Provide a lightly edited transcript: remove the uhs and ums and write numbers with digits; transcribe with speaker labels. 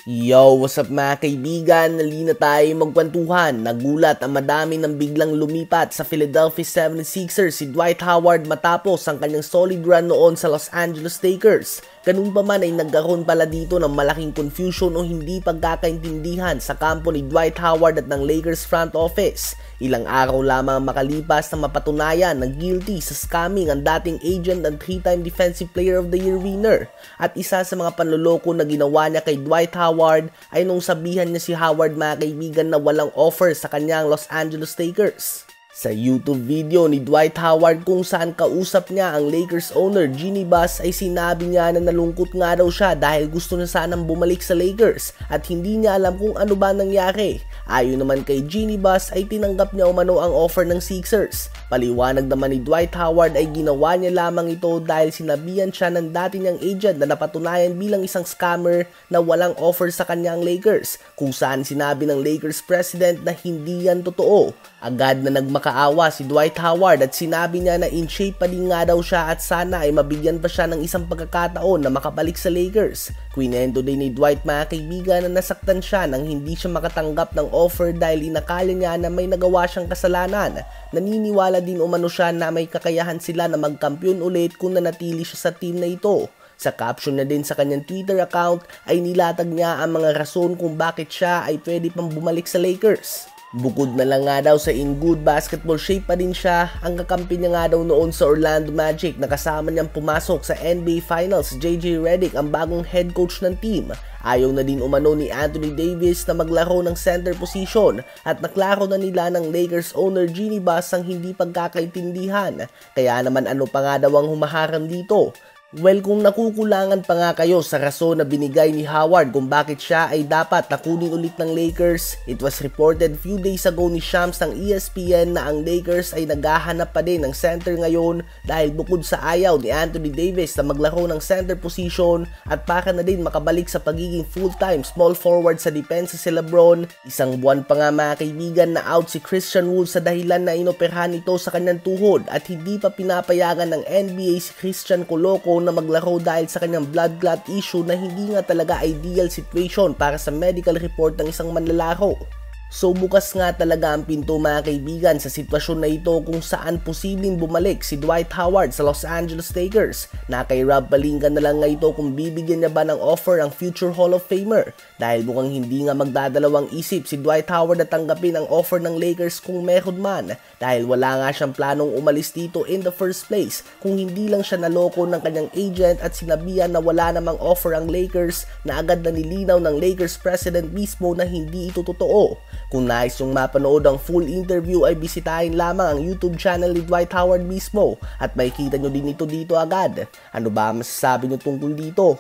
Speaker 1: Yo, what's up mga kaibigan? Nalina tayo magkwentuhan. Nagulat ang madami nang biglang lumipat sa Philadelphia 76ers si Dwight Howard matapos ang kanyang solid run noon sa Los Angeles Lakers. Ganun pa man ay nagkaroon pala dito ng malaking confusion o hindi pagkakaintindihan sa kampo ni Dwight Howard at ng Lakers front office. Ilang araw lamang makalipas na mapatunayan na guilty sa scamming ang dating agent and 3-time Defensive Player of the Year winner. At isa sa mga panloloko na ginawa niya kay Dwight Howard ay nung sabihan niya si Howard mga kaibigan na walang offer sa kanyang Los Angeles Lakers. Sa YouTube video ni Dwight Howard kung saan kausap niya ang Lakers owner Jeanie Buss ay sinabi niya na nalungkot nga daw siya dahil gusto na sanang bumalik sa Lakers at hindi niya alam kung ano ba nangyari. Ayon naman kay Jeanie Buss ay tinanggap niya umano ang offer ng Sixers. Paliwanag naman ni Dwight Howard ay ginawa niya lamang ito dahil sinabihan siya ng dati niyang agent na napatunayan bilang isang scammer na walang offer sa kanyang Lakers, kung saan sinabi ng Lakers president na hindi yan totoo. Agad na nagmakaawa si Dwight Howard at sinabi niya na in shape pa din nga daw siya at sana ay mabigyan pa siya ng isang pagkakataon na makabalik sa Lakers. Kwinento din ni Dwight mga kaibigan na nasaktan siya nang hindi siya makatanggap ng offer dahil inakala niya na may nagawa siyang kasalanan. Naniniwala din umano siya na may kakayahan sila na magkampiyon ulit kung nanatili siya sa team na ito. Sa caption na din sa kanyang Twitter account ay nilatag niya ang mga rason kung bakit siya ay pwede pang bumalik sa Lakers. Bukod na lang nga daw sa in good basketball shape pa din siya, ang kakampi niya nga daw noon sa Orlando Magic na kasama niyang pumasok sa NBA Finals JJ Redick ang bagong head coach ng team. Ayaw na din umano ni Anthony Davis na maglaro ng center position at naklaro na nila ng Lakers owner Jeanie Buss ang hindi pagkakaintindihan. Kaya naman ano pa nga daw ang humaharang dito? Well, kung nakukulangan pa nga kayo sa rason na binigay ni Howard kung bakit siya ay dapat nakunin ulit ng Lakers, it was reported few days ago ni Shams ng ESPN na ang Lakers ay naghahanap pa din ng center ngayon dahil bukod sa ayaw ni Anthony Davis na maglaro ng center position at para na din makabalik sa pagiging full-time small forward sa depensa si LeBron, isang buwan pa nga mga kaibigan na out si Christian Wood sa dahilan na inoperahan ito sa kanyang tuhod at hindi pa pinapayagan ng NBA si Christian Coloco na maglaro dahil sa kanyang blood clot issue na hindi nga talaga ideal situation para sa medical report ng isang manlalaro. So bukas nga talaga ang pinto mga kaibigan sa sitwasyon na ito kung saan posibleng bumalik si Dwight Howard sa Los Angeles Lakers. Na kay Rob Pelinka na lang nga ito kung bibigyan niya ba ng offer ang future Hall of Famer. Dahil mukhang hindi nga magdadalawang isip si Dwight Howard na tanggapin ang offer ng Lakers kung meron man. Dahil wala nga siyang planong umalis dito in the first place kung hindi lang siya naloko ng kanyang agent at sinabihan na wala namang offer ang Lakers na agad na nilinaw ng Lakers president mismo na hindi ito totoo. Kung nais yung mapanood ang full interview ay bisitahin lamang ang YouTube channel ni Dwight Howard mismo at makikita nyo din ito dito agad. Ano ba masasabi nyo tungkol dito?